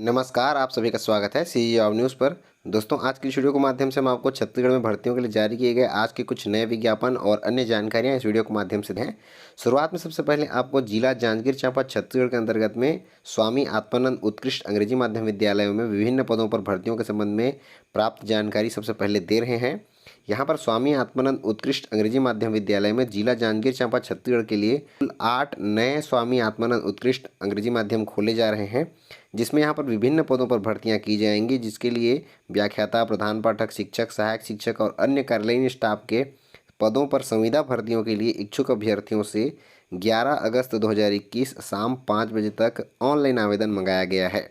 नमस्कार, आप सभी का स्वागत है सी ऑफ न्यूज़ पर। दोस्तों, आज की इस वीडियो के माध्यम से हम आपको छत्तीसगढ़ में भर्तियों के लिए जारी किए गए आज के कुछ नए विज्ञापन और अन्य जानकारियां इस वीडियो के माध्यम से दें। शुरुआत में सबसे पहले आपको जिला जांजगीर चांपा छत्तीसगढ़ के अंतर्गत में स्वामी आत्मानंद उत्कृष्ट अंग्रेजी माध्यम विद्यालयों में विभिन्न पदों पर भर्तियों के संबंध में प्राप्त जानकारी सबसे पहले दे रहे हैं। यहाँ पर स्वामी आत्मानंद उत्कृष्ट अंग्रेजी माध्यम विद्यालय में जिला जांजगीर चांपा छत्तीसगढ़ के लिए कुल 8 नए स्वामी आत्मानंद उत्कृष्ट अंग्रेजी माध्यम खोले जा रहे हैं, जिसमें यहाँ पर विभिन्न पदों पर भर्तियां की जाएंगी, जिसके लिए व्याख्याता, प्रधान पाठक, शिक्षक, सहायक शिक्षक और अन्य कार्यालयीन स्टाफ के पदों पर संविदा भर्तियों के लिए इच्छुक अभ्यर्थियों से 11 अगस्त 2021 शाम 5 बजे तक ऑनलाइन आवेदन मंगाया गया है।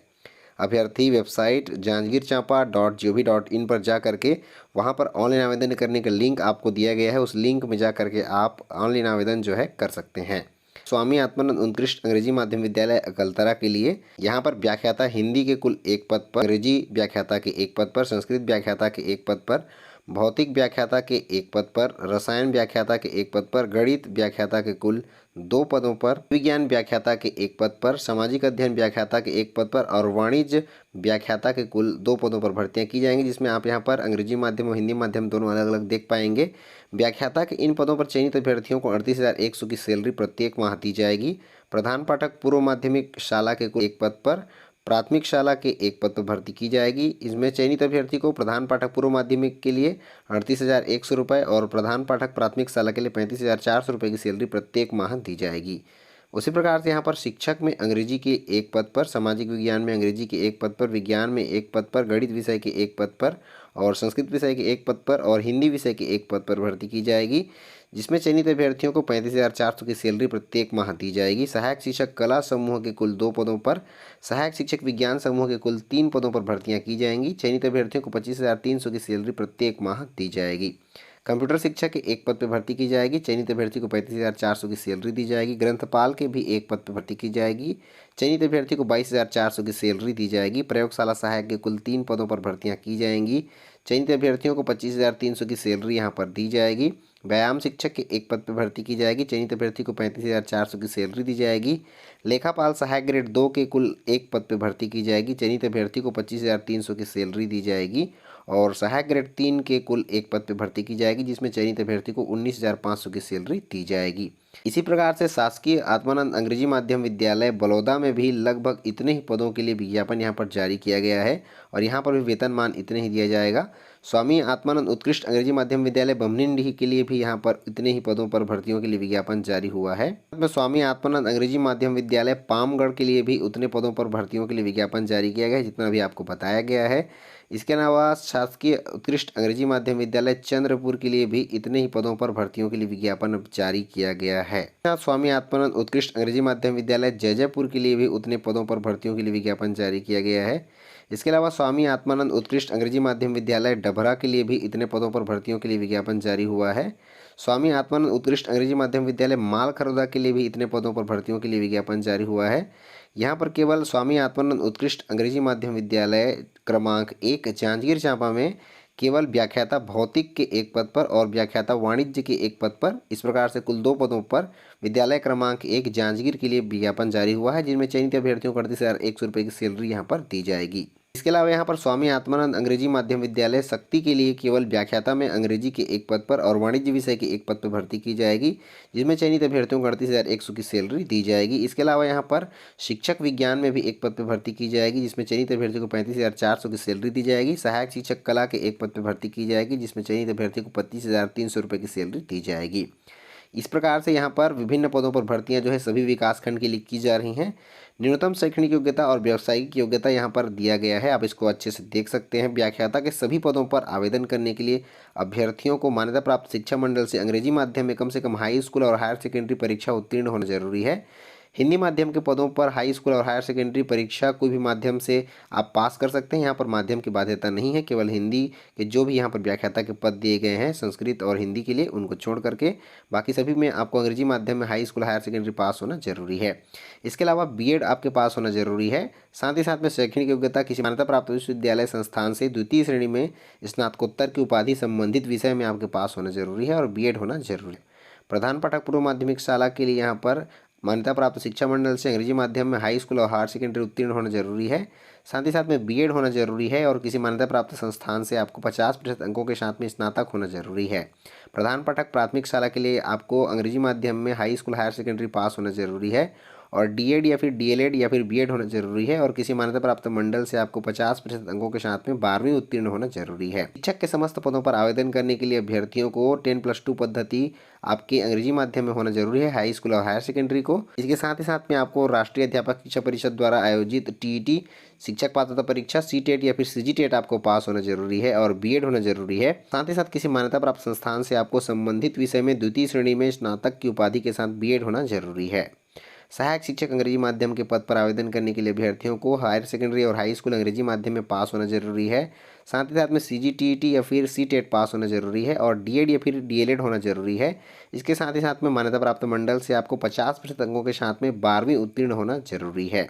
अभ्यर्थी वेबसाइट jangirchampa.gov.in पर जा करके वहाँ पर ऑनलाइन आवेदन करने का लिंक आपको दिया गया है। उस लिंक में जा करके आप ऑनलाइन आवेदन जो है कर सकते हैं। स्वामी आत्मानंद उत्कृष्ट अंग्रेजी माध्यम विद्यालय अकलतरा के लिए यहाँ पर व्याख्याता हिंदी के कुल 1 पद पर, अंग्रेजी व्याख्याता के 1 पद पर, संस्कृत व्याख्याता के 1 पद पर, भौतिक व्याख्याता के 1 पद पर, रसायन व्याख्याता के 1 पद पर, गणित व्याख्याता के कुल 2 पदों पर, विज्ञान व्याख्याता के 1 पद पर, सामाजिक अध्ययन व्याख्याता के 1 पद पर और वाणिज्य व्याख्याता के कुल 2 पदों पर भर्तियां की जाएंगी, जिसमें आप यहां पर अंग्रेजी माध्यम और हिंदी माध्यम दोनों अलग अलग देख पाएंगे। व्याख्याता के इन पदों पर चयनित अभ्यर्थियों को 38,100 की सैलरी प्रत्येक माह दी जाएगी। प्रधान पाठक पूर्व माध्यमिक शाला के कुल 1 पद पर, प्राथमिक शाला के 1 पद पर भर्ती की जाएगी। इसमें चयनित अभ्यर्थी को प्रधान पाठक पूर्व माध्यमिक के लिए 38,100 रुपये और प्रधान पाठक प्राथमिक शाला के लिए 35,400 रुपये की सैलरी प्रत्येक माह दी जाएगी। उसी प्रकार से यहाँ पर शिक्षक में अंग्रेजी के 1 पद पर, सामाजिक विज्ञान में अंग्रेजी के 1 पद पर, विज्ञान में 1 पद पर, गणित विषय के 1 पद पर और संस्कृत विषय के 1 पद पर और हिंदी विषय के 1 पद पर भर्ती की जाएगी, जिसमें चयनित अभ्यर्थियों को 35,400 की सैलरी प्रत्येक माह दी जाएगी। सहायक शिक्षक कला समूह के कुल 2 पदों पर, सहायक शिक्षक विज्ञान समूह के कुल 3 पदों पर भर्तियां की जाएंगी। चयनित अभ्यर्थियों को 25,300 की सैलरी प्रत्येक माह दी जाएगी। कंप्यूटर शिक्षक के 1 पद पर भर्ती की जाएगी। चयनित अभ्यर्थी को 35,400 की सैलरी दी जाएगी। ग्रंथपाल के भी 1 पद पर भर्ती की जाएगी। चयनित अभ्यर्थी को 22,400 की सैलरी दी जाएगी। प्रयोगशाला सहायक के कुल 3 पदों पर भर्तियां की जाएंगी। चयनित अभ्यर्थियों को 25,300 की सैलरी यहाँ पर दी जाएगी। व्यायाम शिक्षक के 1 पद पर भर्ती की जाएगी। चयनित अभ्यर्थी को 35,400 की सैलरी दी जाएगी। लेखापाल सहायक ग्रेड 2 के कुल 1 पद पर भर्ती की जाएगी। चयनित अभ्यर्थी को 25,300 की सैलरी दी जाएगी और सहायक ग्रेड 3 के कुल 1 पद पर भर्ती की जाएगी, जिसमें चयनित अभ्यर्थी को 19,500 की सैलरी दी जाएगी। इसी प्रकार से शासकीय आत्मानंद अंग्रेजी माध्यम विद्यालय बलौदा में भी लगभग इतने ही पदों के लिए विज्ञापन यहाँ पर जारी किया गया है और यहाँ पर भी वेतनमान इतने ही दिया जाएगा। स्वामी आत्मानंद उत्कृष्ट अंग्रेजी माध्यम विद्यालय बमनिनडीह के लिए भी यहाँ पर इतने ही पदों पर भर्तियों के लिए विज्ञापन जारी हुआ है। स्वामी आत्मानंद अंग्रेजी माध्यम विद्यालय पामगढ़ के लिए भी उतने पदों पर भर्तियों के लिए विज्ञापन जारी किया गया है जितना भी आपको बताया गया है। इसके अलावा शासकीय उत्कृष्ट अंग्रेजी माध्यम विद्यालय चंद्रपुर के लिए भी इतने ही पदों पर भर्तियों के लिए विज्ञापन जारी किया गया है। स्वामी आत्मानंद उत्कृष्ट अंग्रेजी माध्यम विद्यालय जयजयपुर के लिए भी उतने पदों पर भर्तियों के लिए विज्ञापन जारी किया गया है। इसके अलावा स्वामी आत्मानंद उत्कृष्ट अंग्रेजी माध्यम विद्यालय डभरा के लिए भी इतने पदों पर भर्तियों के लिए विज्ञापन जारी हुआ है। स्वामी आत्मानंद उत्कृष्ट अंग्रेजी माध्यम विद्यालय मालखरौदा के लिए भी इतने पदों पर भर्तियों के लिए विज्ञापन जारी हुआ है। यहाँ पर केवल स्वामी आत्मानंद उत्कृष्ट अंग्रेजी माध्यम विद्यालय क्रमांक 1 जांजगीर चांपा में केवल व्याख्याता भौतिक के 1 पद पर और व्याख्याता वाणिज्य के 1 पद पर, इस प्रकार से कुल 2 पदों पर विद्यालय क्रमांक 1 जांजगीर के लिए विज्ञापन जारी हुआ है, जिनमें चयनित अभ्यर्थियों को 38,100 रुपये की सैलरी यहाँ पर दी जाएगी। इसके अलावा यहाँ पर स्वामी आत्मानंद अंग्रेजी माध्यम विद्यालय शक्ति के लिए केवल व्याख्याता में अंग्रेजी के 1 पद पर और वाणिज्य विषय के 1 पद पर भर्ती की जाएगी, जिसमें चयनित अभ्यर्थियों को 38,100 की सैलरी दी जाएगी। इसके अलावा यहाँ पर शिक्षक विज्ञान में भी 1 पद पर भर्ती की जाएगी, जिसमें चयनित अभ्यर्थी को 35,400 की सैलरी दी जाएगी। सहायक शिक्षक कला के 1 पद पर भर्ती की जाएगी, जिसमें चयनित अभ्यर्थी को 25,300 रुपये की सैलरी दी जाएगी। इस प्रकार से यहाँ पर विभिन्न पदों पर भर्तियां जो है सभी विकासखंड के लिए की जा रही हैं। न्यूनतम शैक्षणिक योग्यता और व्यावसायिक योग्यता यहाँ पर दिया गया है, आप इसको अच्छे से देख सकते हैं। व्याख्याता के सभी पदों पर आवेदन करने के लिए अभ्यर्थियों को मान्यता प्राप्त शिक्षा मंडल से अंग्रेजी माध्यम में कम से कम हाई स्कूल और हायर सेकेंडरी परीक्षा उत्तीर्ण होना जरूरी है। हिंदी माध्यम के पदों पर हाई स्कूल और हायर सेकेंडरी परीक्षा कोई भी माध्यम से आप पास कर सकते हैं। यहाँ पर माध्यम की बाध्यता नहीं है, केवल हिंदी के जो भी यहाँ पर व्याख्याता के पद दिए गए हैं संस्कृत और हिंदी के लिए, उनको छोड़ करके बाकी सभी में आपको अंग्रेजी माध्यम में high school higher secondary pass होना जरूरी है। इसके अलावा बीएड आपके पास होना जरूरी है। साथ ही साथ में शैक्षणिक योग्यता किसी मान्यता प्राप्त विश्वविद्यालय संस्थान से द्वितीय श्रेणी में स्नातकोत्तर की उपाधि संबंधित विषय में आपके पास होना जरूरी है और बीएड होना जरूरी है। प्रधान पाठक पूर्व माध्यमिक शाला के लिए यहाँ पर मान्यता प्राप्त शिक्षा मंडल से अंग्रेजी माध्यम में हाई स्कूल और हायर सेकेंडरी उत्तीर्ण होना जरूरी है। साथ ही साथ में बीएड होना जरूरी है और किसी मान्यता प्राप्त संस्थान से आपको 50% अंकों के साथ में स्नातक होना जरूरी है। प्रधान पाठक प्राथमिक शाला के लिए आपको अंग्रेजी माध्यम में high school higher secondary pass होना जरूरी है और डीएड या फिर डीएलएड या फिर बीएड होना जरूरी है और किसी मान्यता प्राप्त मंडल से आपको 50% अंकों के साथ में 12वीं उत्तीर्ण होना जरूरी है। शिक्षक के समस्त पदों पर आवेदन करने के लिए अभ्यर्थियों को 10+2 पद्धति आपके अंग्रेजी माध्यम में होना जरूरी है, हाई स्कूल और हायर सेकेंडरी को। इसके साथ ही साथ में आपको राष्ट्रीय अध्यापक शिक्षा परिषद द्वारा आयोजित टीईटी शिक्षक पात्रता परीक्षा सीटेट या फिर सीजीटेट आपको पास होना जरूरी है और बीएड होना जरूरी है। साथ ही साथ किसी मान्यता प्राप्त संस्थान से आपको संबंधित विषय में द्वितीय श्रेणी में स्नातक की उपाधि के साथ बीएड होना जरूरी है। सहायक शिक्षक अंग्रेजी माध्यम के पद पर आवेदन करने के लिए अभ्यर्थियों को हायर सेकेंडरी और हाई स्कूल अंग्रेजी माध्यम में पास होना जरूरी है। साथ ही साथ में सीजीटीईटी या फिर सीटेट पास होना जरूरी है और डीएड या फिर डीएलएड होना जरूरी है। इसके साथ ही साथ में मान्यता प्राप्त मंडल से आपको 50% अंकों के साथ में 12वीं उत्तीर्ण होना जरूरी है।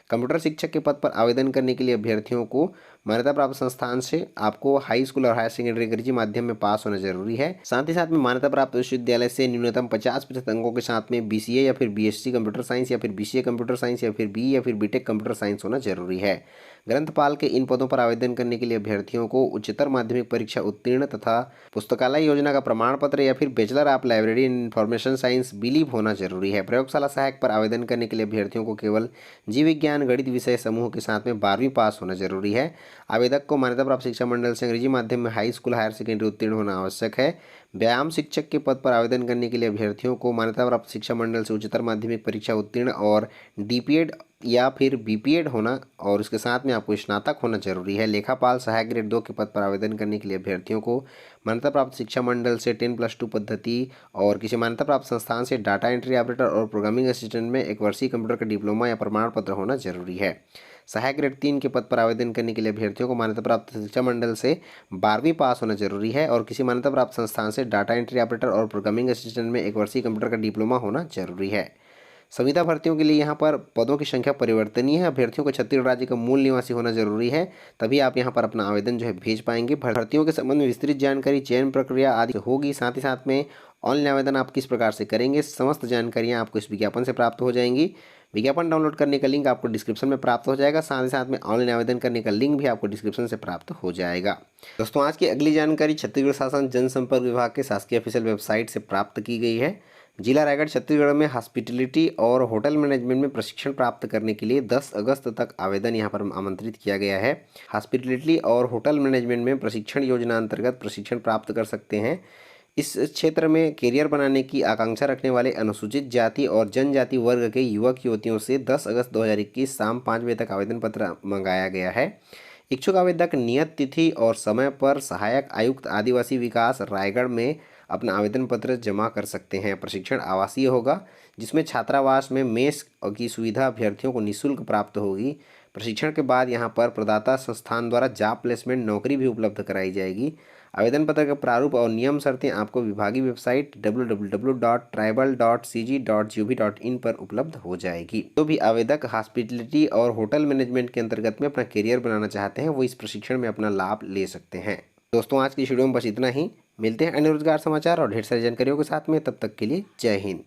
कंप्यूटर शिक्षक के पद पर आवेदन करने के लिए अभ्यर्थियों को मान्यता प्राप्त संस्थान से आपको हाई स्कूल और हायर सेकेंडरी अंग्रेजी माध्यम में पास होना जरूरी है। साथ ही साथ में मान्यता प्राप्त विश्वविद्यालय से न्यूनतम 50% अंकों के साथ में बीसीए या फिर बीएससी कंप्यूटर साइंस या फिर बीसीए कंप्यूटर साइंस या फिर बीई या फिर बीटेक कंप्यूटर साइंस होना जरूरी है। ग्रंथपाल के इन पदों पर आवेदन करने के लिए अभ्यर्थियों को उच्चतर माध्यमिक परीक्षा उत्तीर्ण तथा पुस्तकालय योजना का प्रमाण पत्र या फिर bachelor of library in information science believe होना जरूरी है। प्रयोगशाला सहायक पर आवेदन करने के लिए अभ्यर्थियों को केवल जीव विज्ञान गणित विषय समूह के साथ में 12वीं पास होना जरूरी है। आवेदक को मान्यता प्राप्त शिक्षा मंडल से अंग्रेजी माध्यम में हाई स्कूल हायर सेकेंडरी उत्तीर्ण होना आवश्यक है। व्यायाम शिक्षक के पद पर आवेदन करने के लिए अभ्यर्थियों को मान्यता प्राप्त शिक्षा मंडल से उच्चतर माध्यमिक परीक्षा उत्तीर्ण और डीपीएड या फिर बीपीएड होना और उसके साथ में आपको स्नातक होना जरूरी है। लेखापाल सहायक ग्रेड 2 के पद पर आवेदन करने के लिए अभ्यर्थियों को मान्यता प्राप्त शिक्षा मंडल से 10+2 पद्धति और किसी मान्यता प्राप्त संस्थान से डाटा एंट्री ऑपरेटर और प्रोग्रामिंग असिस्टेंट में 1 वर्षीय कंप्यूटर का डिप्लोमा या प्रमाण पत्र होना जरूरी है। सहायक ग्रेड 3 के पद पर आवेदन करने के लिए अभ्यर्थियों को मान्यता प्राप्त शिक्षा मंडल से 12वीं पास होना जरूरी है और किसी मान्यता प्राप्त संस्थान से डाटा एंट्री ऑपरेटर और प्रोग्रामिंग असिस्टेंट में 1 वर्षीय कंप्यूटर का डिप्लोमा होना जरूरी है। संविदा भर्तियों के लिए यहाँ पर पदों की संख्या परिवर्तनीय है। अभ्यर्थियों को छत्तीसगढ़ राज्य का मूल निवासी होना जरूरी है, तभी आप यहाँ पर अपना आवेदन जो है भेज पाएंगे। भर्तियों के संबंध में विस्तृत जानकारी, चयन प्रक्रिया आदि होगी। साथ ही साथ में ऑनलाइन आवेदन आप किस प्रकार से करेंगे, समस्त जानकारियाँ आपको इस विज्ञापन से प्राप्त हो जाएंगी। विज्ञापन डाउनलोड करने का लिंक आपको डिस्क्रिप्शन में प्राप्त हो जाएगा। साथ ही साथ में ऑनलाइन आवेदन करने का लिंक भी आपको डिस्क्रिप्शन से प्राप्त हो जाएगा। दोस्तों, आज की अगली जानकारी छत्तीसगढ़ शासन जनसंपर्क विभाग के शासकीय ऑफिशियल वेबसाइट से प्राप्त की गई है। जिला रायगढ़ छत्तीसगढ़ में हॉस्पिटलिटी और होटल मैनेजमेंट में प्रशिक्षण प्राप्त करने के लिए 10 अगस्त तक आवेदन यहाँ पर आमंत्रित किया गया है। हॉस्पिटलिटी और होटल मैनेजमेंट में प्रशिक्षण योजना अंतर्गत प्रशिक्षण प्राप्त कर सकते हैं। इस क्षेत्र में कैरियर बनाने की आकांक्षा रखने वाले अनुसूचित जाति और जनजाति वर्ग के युवक युवतियों से 10 अगस्त 2021 शाम 5 बजे तक आवेदन पत्र मंगाया गया है। इच्छुक आवेदक नियत तिथि और समय पर सहायक आयुक्त आदिवासी विकास रायगढ़ में अपना आवेदन पत्र जमा कर सकते हैं। प्रशिक्षण आवासीय होगा, जिसमें छात्रावास में मेस की सुविधा अभ्यर्थियों को निःशुल्क प्राप्त होगी। प्रशिक्षण के बाद यहां पर प्रदाता संस्थान द्वारा जॉब प्लेसमेंट नौकरी भी उपलब्ध कराई जाएगी। आवेदन पत्र का प्रारूप और नियम शर्तें आपको विभागीय वेबसाइट www.tribal.cg.gov.in पर उपलब्ध हो जाएगी। जो भी आवेदक हॉस्पिटलिटी और होटल मैनेजमेंट के अंतर्गत में अपना करियर बनाना चाहते हैं, वो इस प्रशिक्षण में अपना लाभ ले सकते हैं। दोस्तों, आज की वीडियो में बस इतना ही। मिलते हैं अन्य रोजगार समाचार और ढेर सारी जानकारियों के साथ में। तब तक के लिए जय हिंद।